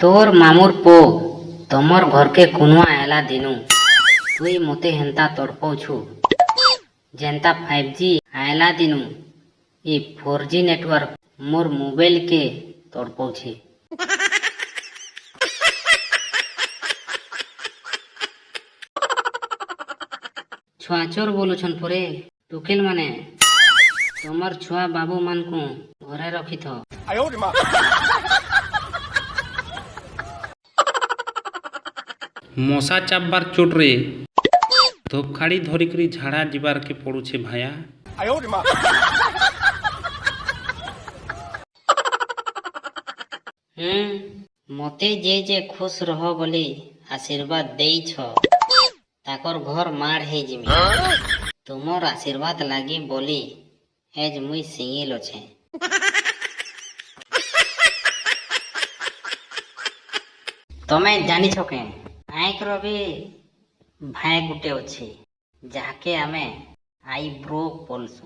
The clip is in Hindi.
तोर मामुर पो तमर घर के कुनवा आयला दिनु तुई मोते हेंता तड़पौछु जेंता 5G आयला दिनु ये 4G नेटवर्क मोर मोबाइल के तड़पौछे। छुआचोर बोलुछन परे टुकेल माने तमर छुआ बाबू मान को घरे रखी थो। मशा चापबार चोटरे धूपखाड़ी धरिकी झाड़ा जीवार के पड़ुछे भाया। मते जे जे खुश रह बोली आशीर्वाद देई छ ताकर घर मार हे जिमी तुमर आशीर्वाद लागी बोली हेज मुई सिंगिल छे। तमे जानी छ के आइक रवि भाई गुटे अछि जाके आमे आई ब्रो बोलसु।